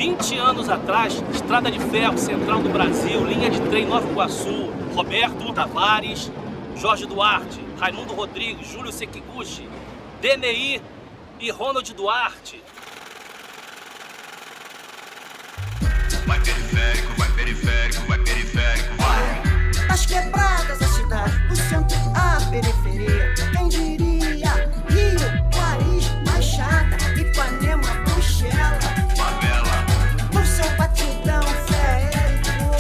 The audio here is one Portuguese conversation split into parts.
20 anos atrás, Estrada de Ferro, Central do Brasil, linha de trem Nova Iguaçu, Roberto Tavares, Jorge Duarte, Raimundo Rodrigues, Júlio Sekiguchi, DNI e Ronald Duarte. Vai periférico, vai periférico, vai periférico, vai. Das quebradas da cidade, do centro à periferia. Quem diria? Rio, Paris, Baixada, Ipanema, Bruxela. Favela. No seu batidão férico,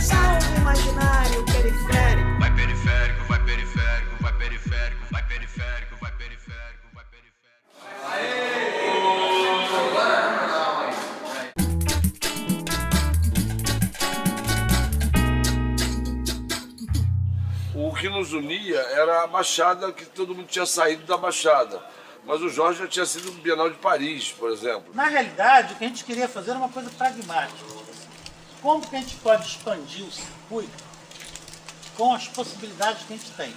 salve imaginário periférico. Vai periférico, vai periférico, vai periférico, vai periférico, vai periférico, vai periférico. O que nos unia era a Baixada, que todo mundo tinha saído da Baixada. Mas o Jorge já tinha sido no Bienal de Paris, por exemplo. Na realidade, o que a gente queria fazer era uma coisa pragmática. Como que a gente pode expandir o circuito com as possibilidades que a gente tem?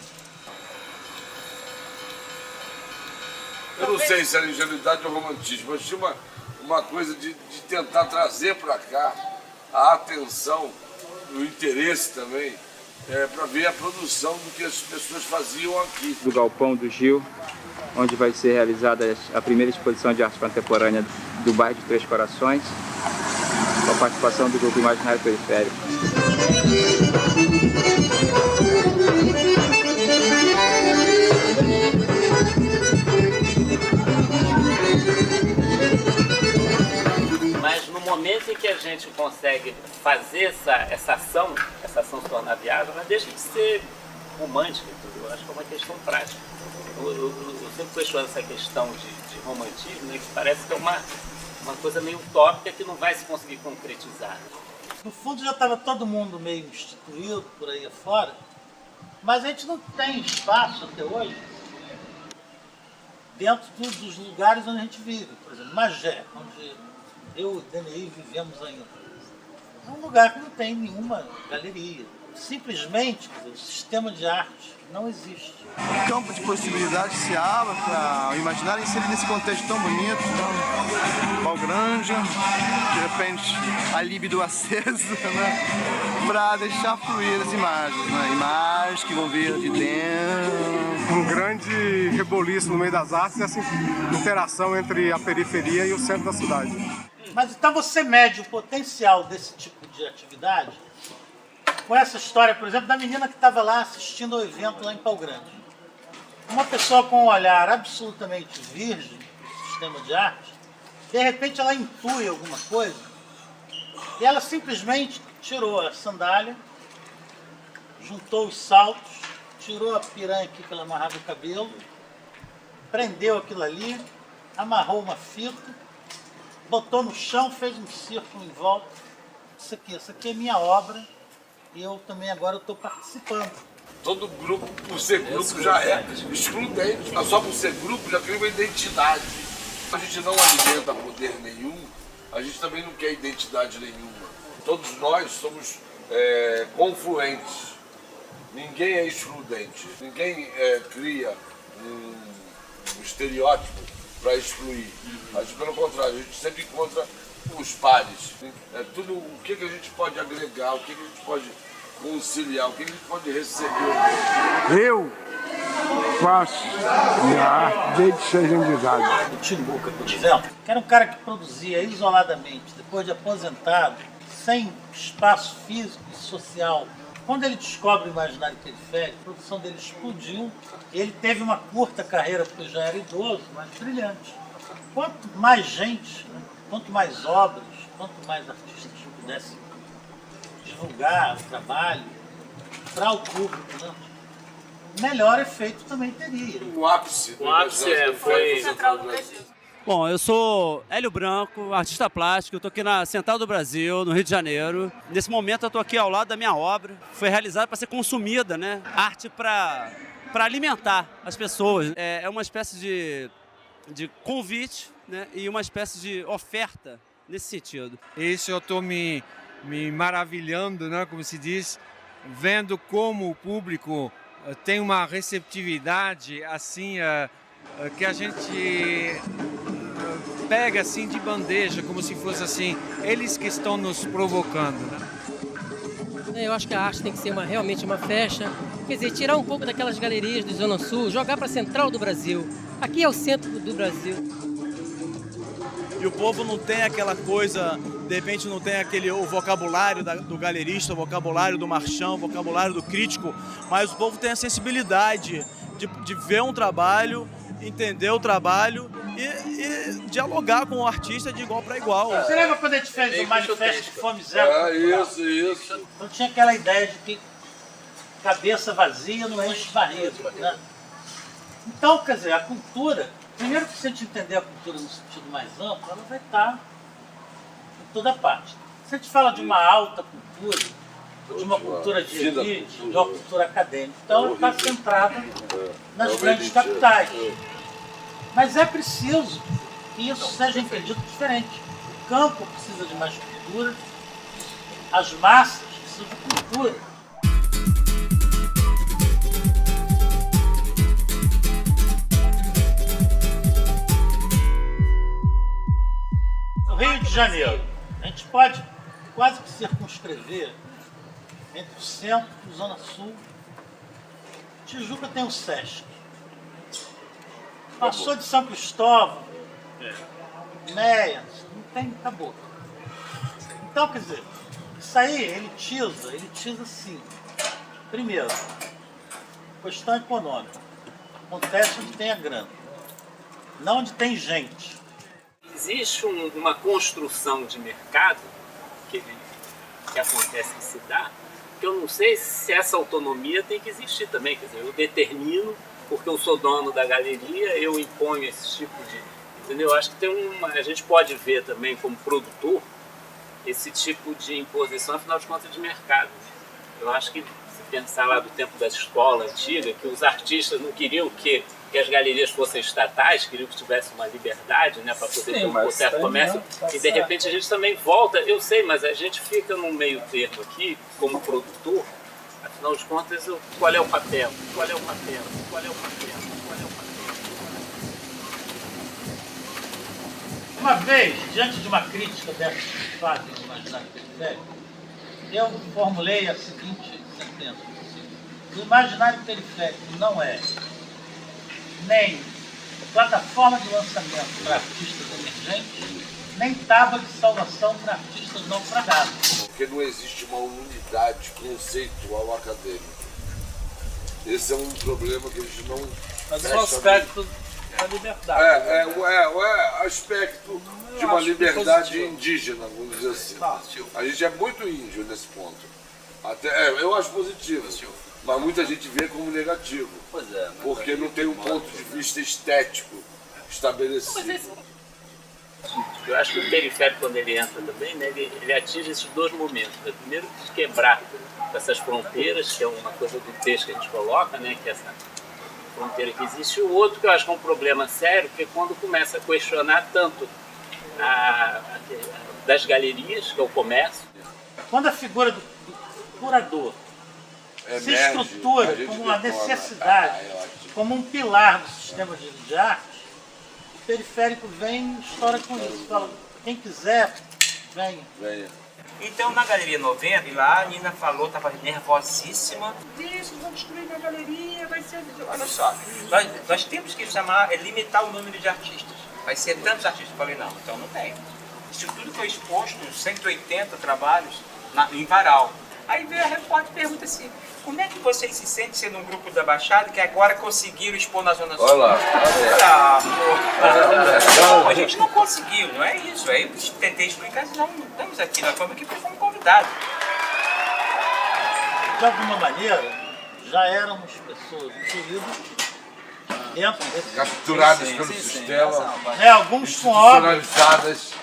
Eu não sei se era ingenuidade ou romantismo, mas tinha uma coisa de tentar trazer para cá a atenção, o interesse também, para ver a produção do que as pessoas faziam aqui. Do Galpão do Gil, onde vai ser realizada a primeira exposição de arte contemporânea do bairro de Três Corações, com a participação do Grupo Imaginário Periférico. Mas no momento em que a gente consegue fazer essa ação se tornar viável, mas deixa de ser romântica e tudo, eu acho que é uma questão prática. Eu sempre questiono essa questão de romantismo, né, que parece que é uma coisa meio utópica que não vai se conseguir concretizar. No fundo já estava todo mundo meio instituído por aí afora, mas a gente não tem espaço até hoje dentro dos lugares onde a gente vive. Por exemplo, Magé, onde eu e o DNI vivemos ainda. É um lugar que não tem nenhuma galeria. Simplesmente, quer dizer, o sistema de arte não existe. O campo de possibilidades se abre para o imaginário inserir nesse contexto tão bonito, tão Valgranja, de repente a libido acesa, né? Para deixar fluir as imagens, né? Imagens que vão vir de dentro. Um grande reboliço no meio das artes e essa interação entre a periferia e o centro da cidade. Mas então você mede o potencial desse tipo de atividade com essa história, por exemplo, da menina que estava lá assistindo ao evento lá em Pau Grande. Uma pessoa com um olhar absolutamente virgem do sistema de arte, de repente ela intui alguma coisa e ela simplesmente tirou a sandália, juntou os saltos, tirou a piranha aqui que ela amarrava o cabelo, prendeu aquilo ali, amarrou uma fita, botou no chão, fez um círculo em volta. Isso aqui é minha obra e eu também agora estou participando. Todo grupo, por ser grupo, já é excludente. Só por ser grupo já cria uma identidade. A gente não alimenta poder nenhum, a gente também não quer identidade nenhuma. Todos nós somos confluentes. Ninguém é excludente. Ninguém cria um estereótipo para excluir. Mas, pelo contrário, a gente sempre encontra os pares. Tudo o que a gente pode agregar, o que a gente pode conciliar, o que a gente pode receber. Eu faço minha arte desde 6 anos de idade. O Timbuca, por exemplo, que era um cara que produzia isoladamente, depois de aposentado, sem espaço físico e social. Quando ele descobre o imaginário periférico, a produção dele explodiu. Ele teve uma curta carreira, porque já era idoso, mas brilhante. Quanto mais gente, né? Quanto mais obras, quanto mais artistas pudessem divulgar o trabalho para o público, né? Melhor efeito também teria. O ápice foi Central do Brasil. Bom, eu sou Hélio Branco, artista plástico, eu estou aqui na Central do Brasil, no Rio de Janeiro. Nesse momento eu estou aqui ao lado da minha obra, foi realizada para ser consumida, né? Arte para alimentar as pessoas. É uma espécie de convite, né? E uma espécie de oferta nesse sentido. Isso eu estou me maravilhando, né? Como se diz, vendo como o público tem uma receptividade assim que a gente pega assim de bandeja, como se fosse assim, eles que estão nos provocando, né? Eu acho que a arte tem que ser realmente uma festa, quer dizer, tirar um pouco daquelas galerias do Zona Sul, jogar para a central do Brasil. Aqui é o centro do Brasil. E o povo não tem aquela coisa, de repente não tem o vocabulário do galerista, o vocabulário do marchão, o vocabulário do crítico, mas o povo tem a sensibilidade de ver um trabalho, entender o trabalho e dialogar com o artista de igual para igual. Você lembra quando a gente fez o manifesto de Fome Zero? Isso. Então tinha aquela ideia de que cabeça vazia não enche barriga, né? Então, quer dizer, a cultura, primeiro que se a gente entender a cultura no sentido mais amplo, ela vai estar em toda parte. Se a gente fala de uma alta cultura, de uma cultura de elite, de uma cultura acadêmica, então ela está centrada nas grandes capitais. Mas é preciso que isso seja entendido diferente. O campo precisa de mais cultura, as massas precisam de cultura. No Rio de Janeiro, a gente pode quase que circunscrever entre o centro e a Zona Sul. Tijuca tem o Sesc. Passou de São Cristóvão, Meias, não tem, acabou. Então, quer dizer, isso aí elitiza sim. Primeiro, questão econômica. Acontece onde tem a grana, não onde tem gente. Existe uma construção de mercado que acontece, que se dá, que eu não sei se essa autonomia tem que existir também. Quer dizer, eu determino, porque eu sou dono da galeria, eu imponho esse tipo de... Entendeu? Acho que a gente pode ver também como produtor esse tipo de imposição, afinal de contas, de mercado. Eu acho que, se pensar lá do tempo da escola antiga, que os artistas não queriam que as galerias fossem estatais, queriam que tivesse uma liberdade, né, para poder ter um certo comércio, e de repente a gente também volta, eu sei, mas a gente fica num meio termo aqui, como produtor. Afinal de contas, qual é o papel? Qual é o papel? Qual é o papel? Qual é o papel? Uma vez, diante de uma crítica dessas que fazem no imaginário periférico, eu formulei a seguinte sentença. O imaginário periférico não é nem plataforma de lançamento para artistas emergentes, nem tábua de salvação para artistas naufragados. Porque não existe uma unidade conceitual acadêmica. Esse é um problema que a gente não... Mas é um aspecto da liberdade. É aspecto de uma liberdade indígena, vamos dizer assim. A gente é muito índio nesse ponto. Eu acho positivo, mas muita gente vê como negativo. Porque não tem um ponto de vista estético estabelecido. Eu acho que o periférico, quando ele entra também, né, ele atinge esses dois momentos. Né? Primeiro, de quebrar essas fronteiras, que é uma coisa do texto que a gente coloca, né, que é essa fronteira que existe. O outro, que eu acho que é um problema sério, que é quando começa a questionar tanto das galerias, que é o comércio. Quando a figura do curador se estrutura como uma necessidade, como um pilar do sistema de arte, o periférico vem e estoura com isso. Fala, quem quiser, venha. Então, na Galeria 90, lá a Nina falou, estava nervosíssima. Deixa, vão destruir minha galeria, vai ser... Olha só, nós temos que limitar o número de artistas. Vai ser tantos artistas. Eu falei, não, então não tem. Isso tudo foi exposto nos 180 trabalhos em Varal. Aí veio a repórter e pergunta assim, como é que vocês se sentem sendo um grupo da Baixada que agora conseguiram expor na Zona Sul? Olha lá. A gente não conseguiu, não é isso. Aí eu tentei explicar, não estamos aqui, nós fomos aqui porque fomos convidados. De alguma maneira, já éramos pessoas incluídas dentro desse... Capturadas pelo sistema. Alguns com obras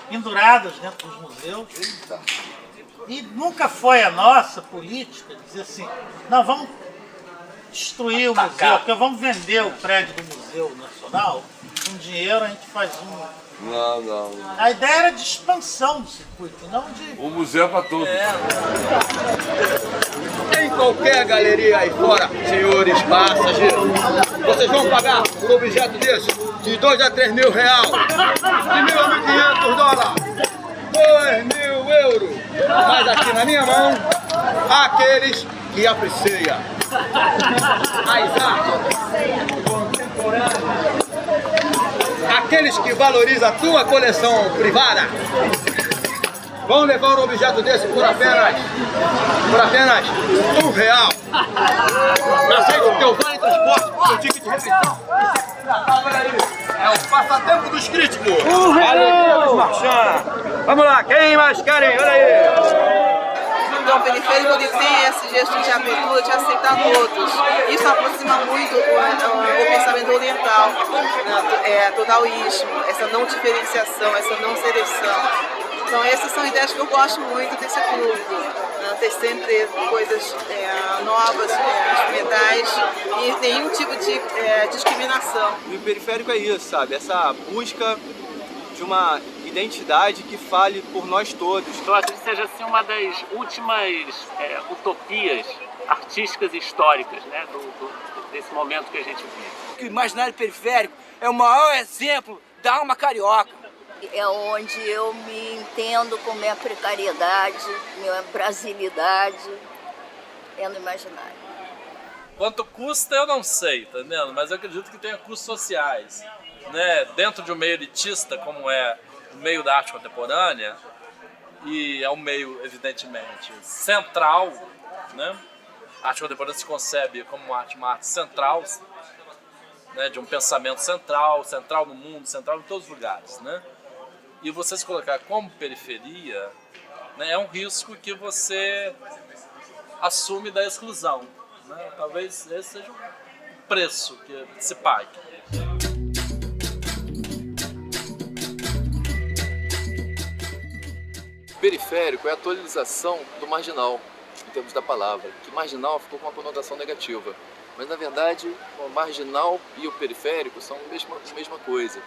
penduradas dentro dos museus. E nunca foi a nossa política dizer assim, não, vamos destruir o museu, porque vamos vender o prédio do Museu Nacional, com dinheiro a gente faz um... Não. A ideia era de expansão do circuito, não de... O museu é para todos. Em qualquer galeria aí fora, senhores passageiros, vocês vão pagar por objeto desse de 2 a 3 mil reais. de 1.500 dólares, 2.000 euros. Mas aqui na minha mão, aqueles que apreciam as artes contemporâneas, aqueles que valorizam a tua coleção privada, vão levar um objeto desse por apenas R$1. Aceita o teu vale transporte, o teu ticket de refeição. É o passatempo dos críticos. Alegria dos marchands. Vamos lá, quem mais querem? Olha aí. Então, o periférico ele tem esse gesto de abertura, de aceitar todos. Isso aproxima muito o pensamento oriental, né, do taoísmo, essa não diferenciação, essa não seleção. Então essas são ideias que eu gosto muito desse grupo, né, ter sempre coisas novas, experimentais e nenhum tipo de discriminação. E o periférico é isso, sabe? Essa busca de uma identidade que fale por nós todos. Eu acho que seja assim uma das últimas utopias artísticas e históricas, né, desse momento que a gente vive. O imaginário periférico é o maior exemplo da alma carioca. É onde eu me entendo com minha precariedade, minha brasilidade, é no imaginário. Quanto custa eu não sei, tá entendendo? Mas eu acredito que tenha custos sociais, né? Dentro de um meio elitista como é o meio da arte contemporânea, e é um meio evidentemente central, né? A arte contemporânea se concebe como uma arte central, né? De um pensamento central no mundo, central em todos os lugares, né? E você se colocar como periferia, né, é um risco que você assume da exclusão, né? Talvez esse seja o preço que se pague. Periférico é a atualização do marginal, em termos da palavra, que marginal ficou com uma conotação negativa. Mas, na verdade, o marginal e o periférico são a mesma coisa.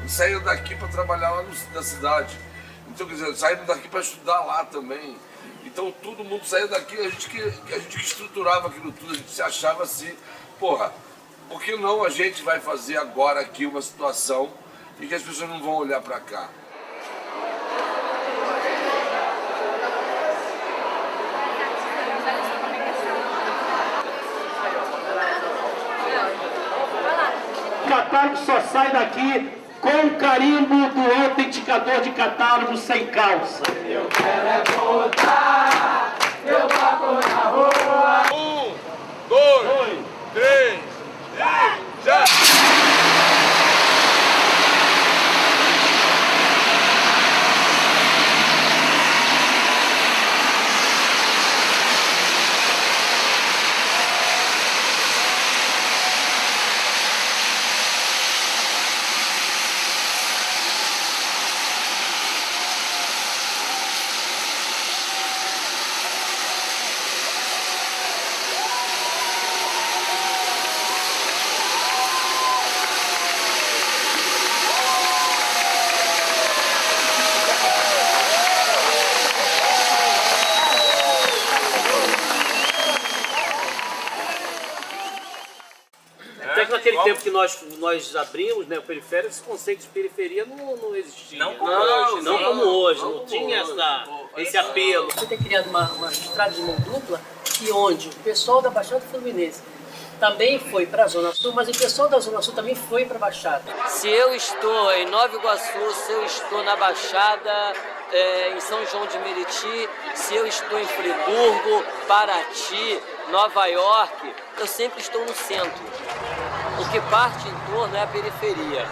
Saíram daqui para trabalhar lá na cidade. Então, quer dizer, saíram daqui para estudar lá também. Então, todo mundo saía daqui, a gente que estruturava aquilo tudo, a gente se achava assim, porra, por que não a gente vai fazer agora aqui uma situação em que as pessoas não vão olhar para cá? O catálogo só sai daqui com o carimbo do autenticador de catálogo sem calça. Eu quero é voltar, eu bato na rua. 1, 2, 3, e já! Naquele tempo que nós abrimos, né, o periférico, esse conceito de periferia não existia. Não como hoje. Não como hoje, não tinha esse apelo. Você tem criado uma estrada de mão dupla e onde o pessoal da Baixada Fluminense também foi para a Zona Sul, mas o pessoal da Zona Sul também foi para a Baixada. Se eu estou em Nova Iguaçu, se eu estou na Baixada, em São João de Meriti, se eu estou em Friburgo, Paraty, Nova York, eu sempre estou no centro. O que parte em torno é a periferia.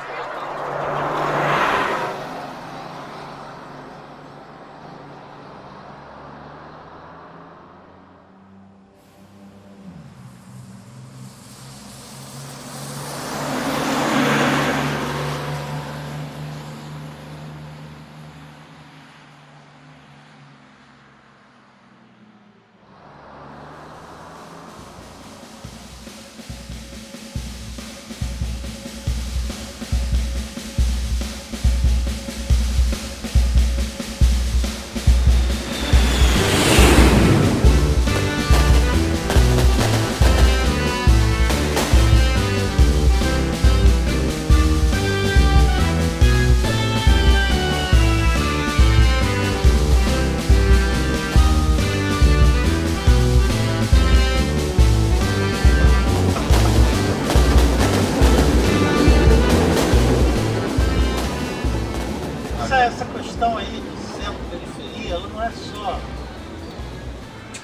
centro-periferia, ela não é só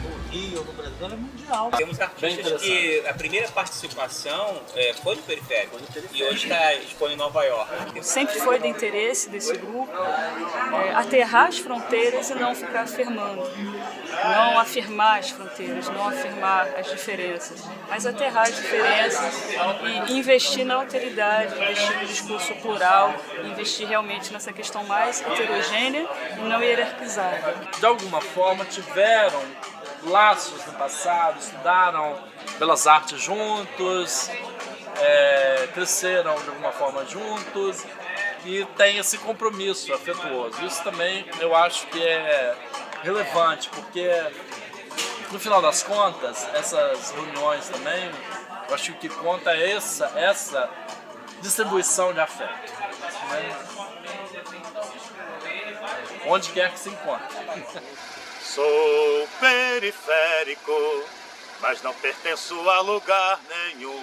no Rio, no Brasil, ela é mundial. Temos artistas que a primeira participação foi no periférico e hoje está expondo em Nova York. Sempre foi de interesse desse grupo aterrar as fronteiras e não ficar afirmando. Não afirmar as fronteiras, não afirmar as diferenças, mas aterrar as diferenças e investir na alteridade, investir no discurso plural, investir realmente nessa questão mais heterogênea e não hierarquizada. De alguma forma tiveram laços no passado, estudaram belas artes juntos, cresceram de alguma forma juntos e tem esse compromisso afetuoso. Isso também eu acho que é relevante, porque no final das contas, essas reuniões também, eu acho que o que conta é essa distribuição de afeto, né? Onde quer que se encontre. Sou periférico, mas não pertenço a lugar nenhum.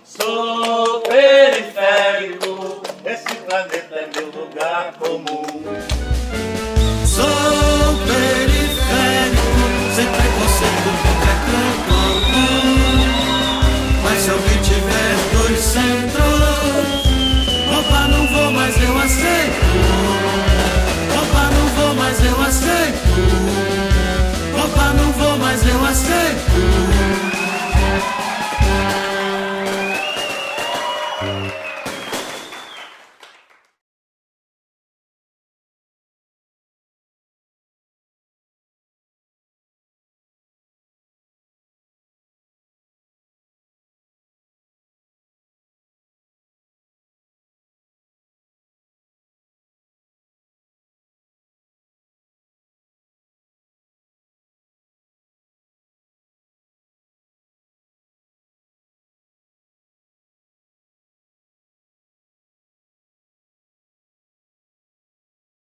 Sou periférico, esse planeta é meu lugar comum.